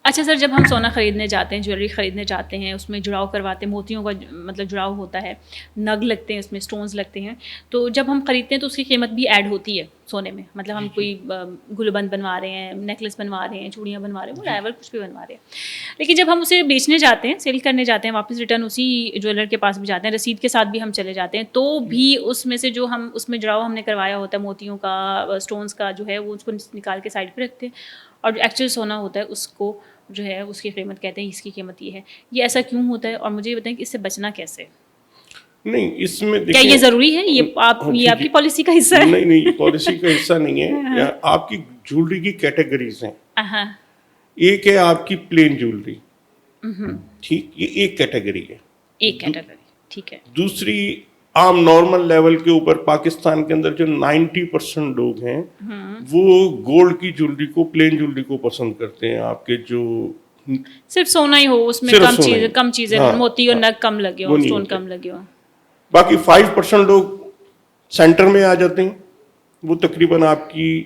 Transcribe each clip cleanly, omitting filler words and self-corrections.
اچھا سر، جب ہم سونا خریدنے جاتے ہیں، جویلری خریدنے جاتے ہیں، اس میں جڑاؤ کرواتے ہیں، موتیوں کا مطلب جڑاؤ ہوتا ہے، نگ لگتے ہیں، اس میں اسٹونز لگتے ہیں، تو جب ہم خریدتے ہیں تو اس کی قیمت بھی ایڈ ہوتی ہے سونے میں. مطلب ہم کوئی گلبند بنوا رہے ہیں، نیکلس بنوا رہے ہیں، چوڑیاں بنوا رہے ہیں، وہ ڈائیور کچھ بھی بنوا رہے ہیں. لیکن جب ہم اسے بیچنے جاتے ہیں، سیل کرنے جاتے ہیں، واپس ریٹرن اسی جویلر کے پاس بھی جاتے ہیں، رسید کے ساتھ بھی ہم چلے جاتے ہیں، تو بھی اس میں سے جو ہم اس میں جڑاؤ ہم نے کروایا ہوتا ہے موتیوں کا، اسٹونز کا جو ہے، وہ اس کو نکال کے سائڈ پہ رکھتے ہیں، اور جو ایکچوئل سونا ہوتا ہے اس کو جو ہے اس کی قیمت کہتے ہیں اس کی قیمت یہ ہے. یہ ایسا کیوں ہوتا ہے، اور مجھے یہ بتائیں کہ اس سے بچنا کیسے؟ نہیں، اس میں کیا یہ ضروری ہے؟ یہ آپ کی پالیسی کا حصہ ہے؟ نہیں، پالیسی کا حصہ نہیں ہے. آپ کی جویلری کی کیٹیگریز ہیں. ایک ہے آپ کی پلین جویلری، ٹھیک، یہ ایک کیٹیگری ہے. ایک کیٹیگری، ٹھیک ہے. دوسری عام نارمل لیول کے اوپر پاکستان کے اندر جو 90% لوگ ہیں وہ گولڈ کی جویلری کو، پلین جویلری کو پسند کرتے ہیں. آپ کے جو صرف سونا ہی ہو، اس میں کم چیزیں، موتی اور نگ کم لگے ہو، اسٹون کم لگے ہو. باقی 5% لوگ سینٹر میں آ جاتے ہیں. وہ تقریباً آپ کی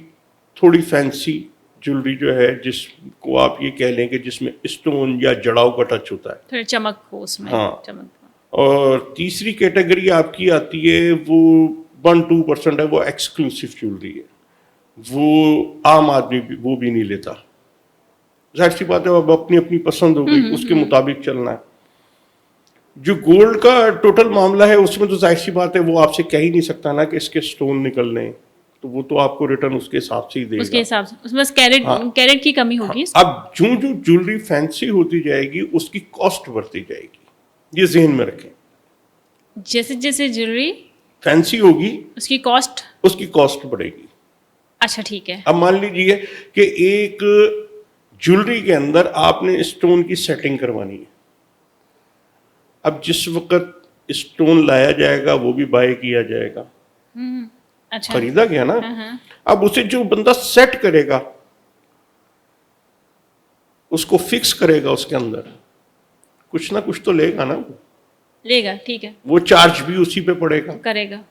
تھوڑی فینسی جویلری جو ہے، جس کو آپ یہ کہہ لیں کہ جس میں اسٹون یا جڑاؤ کا ٹچ ہوتا ہے، تھوڑی چمک ہو اس میں. اور تیسری کیٹیگری آپ کی آتی ہے، وہ 1-2% ہے، وہ ایکسکلوسیو جویلری ہے. وہ عام آدمی بھی وہ بھی نہیں لیتا. ظاہر سی بات ہے، اب اپنی اپنی پسند ہو گئی، اس کے مطابق چلنا ہے. جو گولڈ کا ٹوٹل معاملہ ہے اس میں تو ظاہر سی بات ہے، وہ آپ سے کہہ ہی نہیں سکتا نا کہ اس کے اسٹون نکلنے، تو وہ تو آپ کو ریٹرن اس کے حساب سے ہی دے گا. اس کے حساب سے اس میں کیرٹ کی کمی ہوگی. اب جو جویلری فینسی ہوتی جائے گی اس کی کاسٹ بڑھتی جائے گی، یہ ذہن میں رکھیں. جیسے جیسے جویلری فینسی ہوگی اس کی کاسٹ بڑھے گی. اچھا ٹھیک ہے. اب مان لیجیے کہ ایک جویلری کے اندر آپ نے اسٹون کی سیٹنگ کروانی ہے. اب جس وقت اسٹون لایا جائے گا وہ بھی بائی کیا جائے گا، خریدا گیا نا. اب اسے جو بندہ سیٹ کرے گا، اس کو فکس کرے گا، اس کے اندر کچھ نہ کچھ تو لے گا نا. لے گا، ٹھیک ہے. وہ چارج بھی اسی پہ پڑے گا، کرے گا.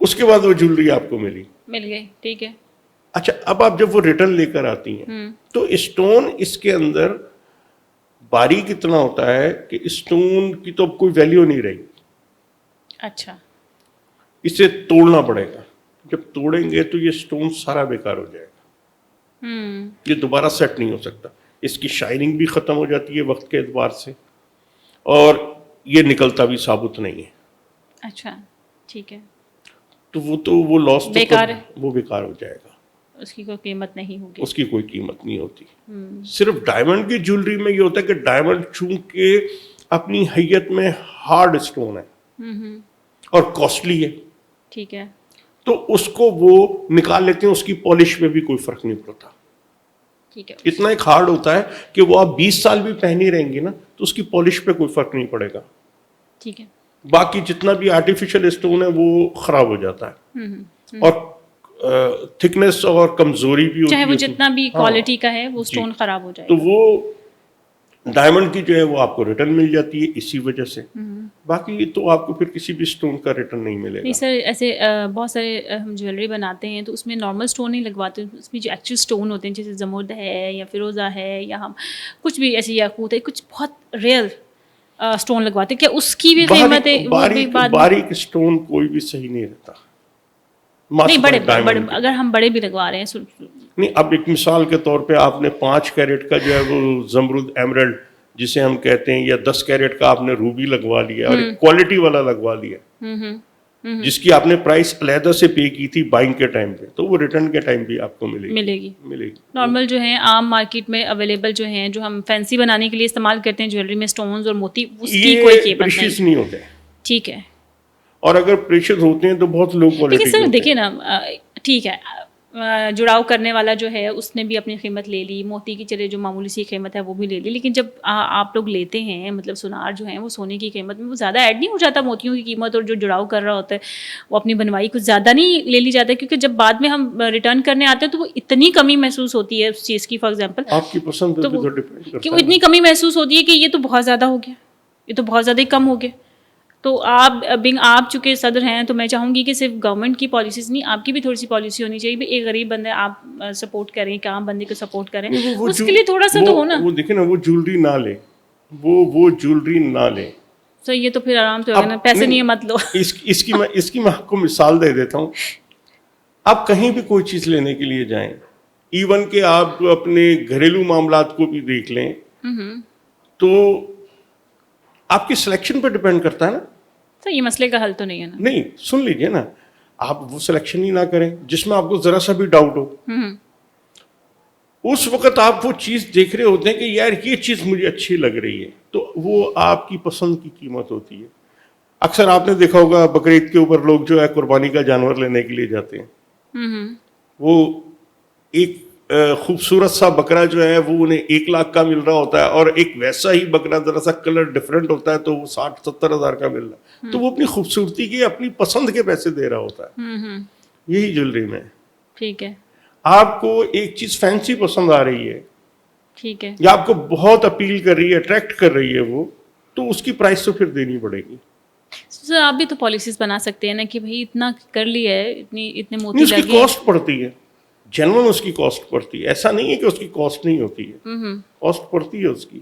اس کے بعد وہ جویلری آپ کو مل گئی، ٹھیک ہے. اچھا، اب آپ جب وہ ریٹرن لے کر آتی ہیں تو اسٹون اس کے اندر باریک اتنا ہوتا ہے کہ اسٹون کی تو اب کوئی ویلیو نہیں رہی. اچھا. اسے توڑنا پڑے گا. جب توڑیں گے تو یہ اسٹون سارا بیکار ہو جائے گا، یہ دوبارہ سیٹ نہیں ہو سکتا. اس کی شائننگ بھی ختم ہو جاتی ہے وقت کے اعتبار سے، اور یہ نکلتا بھی ثابت نہیں ہے. اچھا ٹھیک ہے. تو وہ لاس بیکار ہے، وہ بیکار ہو جائے گا. اس کی کوئی قیمت نہیں ہوگی. اس کی کوئی قیمت نہیں ہوتی. صرف ڈائمنڈ کی جویلری میں یہ ہوتا ہے کہ ڈائمنڈ چونکہ اپنی حیت میں ہارڈ اسٹون ہے اور کاسٹلی ہے، ٹھیک ہے، تو اس کو وہ نکال لیتے ہیں. اس کی پالش میں بھی کوئی فرق نہیں پڑتا. ٹھیک ہے. اتنا ایک ہارڈ ہوتا ہے کہ وہ آپ 20 سال بھی پہنی رہیں گی نا تو اس کی پالش پہ کوئی فرق نہیں پڑے گا. ٹھیک ہے. باقی جتنا بھی آرٹیفیشل اسٹون ہے وہ خراب ہو جاتا ہے، اور تھکنیس اور کمزوری بھی ہوتی ہے، چاہے وہ جتنا بھی کوالٹی کا ہے وہ اسٹون خراب ہو جائے تو وہ ڈائمنڈ کی جو ہے وہ آپ کو ریٹرن مل جاتی ہے اسی وجہ سے. باقی تو آپ کو پھر کسی بھی اسٹون کا ریٹرن نہیں ملے گا. نہیں سر، ایسے بہت سارے ہم جویلری بناتے ہیں تو اس میں نارمل اسٹون نہیں لگواتے، اس میں جو ایکچوئل اسٹون ہوتے ہیں جیسے زمرد ہے یا فیروزہ ہے یا ہم کچھ بھی ایسی یاقوت ہے، کچھ بہت ریئر اسٹون لگواتے ہیں. کیا اس کی بھی قیمت ہے؟ باریک اسٹون کوئی بھی صحیح نہیں رہتا. نہیں، بڑے اگر ہم بڑے بھی لگوا رہے ہیں. نہیں، اب ایک مثال کے طور پہ آپ نے 5 کیرٹ کا جو ہے وہ زمرد ایمرلڈ جسے ہم کہتے ہیں، یا 10 کیرٹ کا آپ نے روبی لگوا لیا اور ایک کوالٹی والا لگوا لیا، جس کی آپ نے پرائس علیحدہ سے پے کی تھی بائنگ کے ٹائم پہ، تو وہ ریٹرن کے ٹائم بھی آپ کو ملے گی. نارمل جو ہیں عام مارکیٹ میں اویلیبل جو ہیں، جو ہم فینسی بنانے کے لیے استعمال کرتے ہیں جویلری میں اسٹونز اور موتی، اس کی کوئی قیمت نہیں ہوتے. ٹھیک ہے. اور اگر پریشیس ہوتے ہیں تو بہت لو کوالٹی. لیکن سر دیکھیے نا، ٹھیک ہے، جڑاؤ کرنے والا جو ہے اس نے بھی اپنی قیمت لے لی، موتی کی چلے جو معمولی سی قیمت ہے وہ بھی لے لی، لیکن جب آپ لوگ لیتے ہیں مطلب سونار جو ہیں وہ سونے کی قیمت میں وہ زیادہ ایڈ نہیں ہو جاتا موتیوں کی قیمت، اور جو جڑاؤ کر رہا ہوتا ہے وہ اپنی بنوائی کچھ زیادہ نہیں لے لی جاتا ہے، کیونکہ جب بعد میں ہم ریٹرن کرنے آتے ہیں تو وہ اتنی کمی محسوس ہوتی ہے اس چیز کی. فار ایگزامپل آپ کی پسند تو کہ وہ اتنی کمی محسوس ہوتی ہے کہ یہ تو بہت زیادہ ہو گیا، یہ تو بہت زیادہ ہی کم ہو گیا. تو آپ چونکہ صدر ہیں تو میں چاہوں گی کہ صرف گورنمنٹ کی پالیسیز نہیں، آپ کی بھی تھوڑی سی پالیسی ہونی چاہیے. بھی ایک غریب بندہ آپ سپورٹ کریں، ایک عام بندے کو سپورٹ کریں، اس کے لیے تھوڑا سا تو ہو نا. وہ دیکھیں نا، وہ جولری نہ لے، وہ جولری نہ لے. تو یہ تو پھر آرام سے ہوگا نا، پیسے نہیں ہے مت لو. اس کی میں آپ کو مثال دے دیتا ہوں. آپ کہیں بھی کوئی چیز لینے کے لیے جائیں، ایون کہ آپ اپنے گھریلو معاملات کو بھی دیکھ لیں، تو آپ کی سلیکشن پر ڈیپینڈ کرتا ہے نا. تو یہ مسئلے کا حل تو نہیں ہے نا. نہیں، سن لیجئے نا، آپ وہ سلیکشن ہی نہ کریں جس میں آپ کو ذرا سا بھی ڈاؤٹ ہو. اس وقت آپ وہ چیز دیکھ رہے ہوتے ہیں کہ یار یہ چیز مجھے اچھی لگ رہی ہے، تو وہ آپ کی پسند کی قیمت ہوتی ہے. اکثر آپ نے دیکھا ہوگا بقرعید کے اوپر لوگ جو ہے قربانی کا جانور لینے کے لیے جاتے ہیں. وہ ایک خوبصورت سا بکرا جو ہے وہ انہیں 1 لاکھ کا مل رہا ہوتا ہے، اور ایک ویسا ہی بکرا ذرا سا کلر ڈفرینٹ ہوتا ہے تو وہ 60-70 ہزار کا مل رہا ہے. تو وہ اپنی خوبصورتی کے، اپنی پسند کے پیسے دے رہا ہوتا ہے. یہی جولری میں ٹھیک ہے. آپ کو ایک چیز فینسی پسند آ رہی ہے، ٹھیک ہے، یا آپ کو بہت اپیل کر رہی ہے، اٹریکٹ کر رہی ہے وہ، تو اس کی پرائس تو پھر دینی پڑے گی. سر آپ بھی تو پالیسیز بنا سکتے ہیں نا کہ بھائی اتنا کر لیا ہے، اتنے موتی نہیں، اس کی لگے. کاسٹ پڑتی ہے، جنون اس کی کاسٹ پڑتی ہے. ایسا نہیں ہے کہ اس کی کاسٹ نہیں ہوتی ہے، کاسٹ پڑتی ہے اس کی.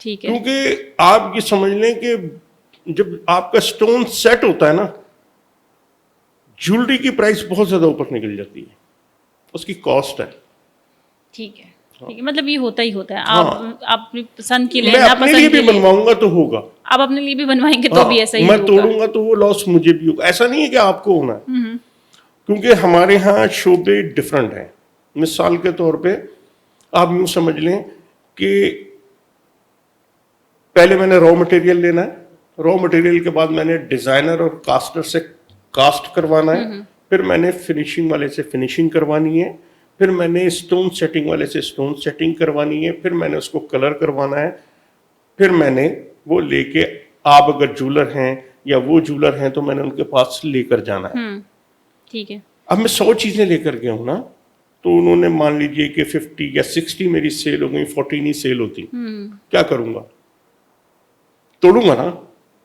ٹھیک ہے. کیونکہ آپ یہ سمجھ لیں کہ جب آپ کا سٹون سیٹ ہوتا ہے نا، جولری کی پرائس بہت زیادہ اوپر نکل جاتی ہے، اس کی کاسٹ ہے. ٹھیک ہے، ٹھیک ہے. مطلب یہ ہوتا ہی ہوتا ہے. ہاں. آپ اپنی پسند کی لیں، میں نا اپنے پسند لیے کی بھی لیں. بنواؤں گا تو ہوگا. آپ اپنے لیے بھی بنوائیں گے تو بھی ایسا ہی میں ہوگا. توڑوں گا تو وہ لاس مجھے بھی ہوگا. ایسا نہیں ہے کہ آپ کو ہونا ہے، کیونکہ ہمارے ہاں شعبے ڈفرینٹ ہیں. مثال کے طور پہ آپ یوں سمجھ لیں کہ پہلے میں نے را مٹیریل لینا ہے، را مٹیریل کے بعد میں نے ڈیزائنر اور کاسٹر سے کاسٹ کروانا ہے، پھر میں نے فنیشنگ والے سے فنیشنگ کروانی ہے، پھر میں نے اسٹون سیٹنگ والے سے اسٹون سیٹنگ کروانی ہے، پھر میں نے اس کو کلر کروانا ہے، پھر میں نے وہ لے کے، آپ اگر جولر ہیں یا وہ جولر ہیں تو میں نے ان کے پاس لے کر جانا ہے. ٹھیک ہے. اب میں 100 چیزیں لے کر گیا ہوں نا، تو انہوں نے مان لیجئے کہ 50 یا 60 میری سیل ہو گئی، 40 نہیں سیل ہوتی. کیا کروں گا؟ توڑوں گا نا.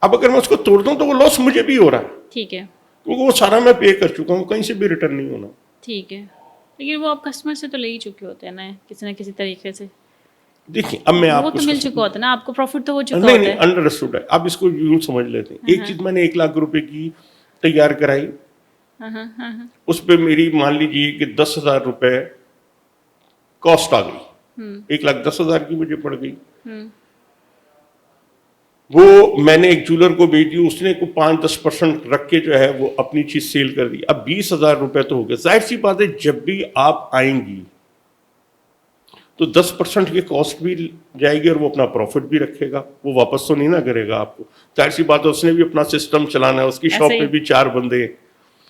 اب اگر میں اس کو توڑ دوں تو وہ لاس مجھے بھی ہو رہا ہے، ٹھیک ہے. کیونکہ وہ سارا میں پے کر چکا ہوں، کہیں سے بھی ریٹرن نہیں ہونا. ٹھیک ہے. لیکن وہ آپ کسٹمر سے تو لے ہی چکے ہوتے ہیں نا کسی نہ کسی طریقے سے. دیکھیں اب میں آپ وہ کو تو مل چکا ہوتا ہے نا، آپ کو پروفٹ تو ہو چکا نہیں ہوتا ہے. انڈرسٹوڈ ہے. آپ اس کو یوں سمجھ لیتے ہیں، ایک چیز میں نے 1 لاکھ روپے کی تیار کرائی، اس پہ میری مان لیجیے کہ 10,000 روپے کاسٹ آ گئی، 1,10,000 کی مجھے پڑ گئی. وہ میں نے ایک جولر کو بھیج دی، اس نے کو 5-10% رکھ کے جو ہے وہ اپنی چیز سیل کر دی. اب 20,000 روپے تو ہو گئے. ظاہر سی بات ہے جب بھی آپ آئیں گی تو 10% کی کاسٹ بھی جائے گی اور وہ اپنا پروفٹ بھی رکھے گا. وہ واپس تو نہیں نہ کرے گا آپ کو. ظاہر سی بات ہے اس نے بھی اپنا سسٹم چلانا ہے، اس کی شاپ پہ بھی 4 بندے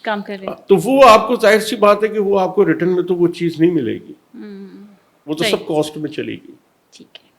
کام کر رہے ہیں، تو وہ آپ کو ظاہر سی بات ہے کہ وہ آپ کو ریٹرن میں تو وہ چیز نہیں ملے گی، وہ تو سب کاسٹ میں چلے گی. ٹھیک ہے.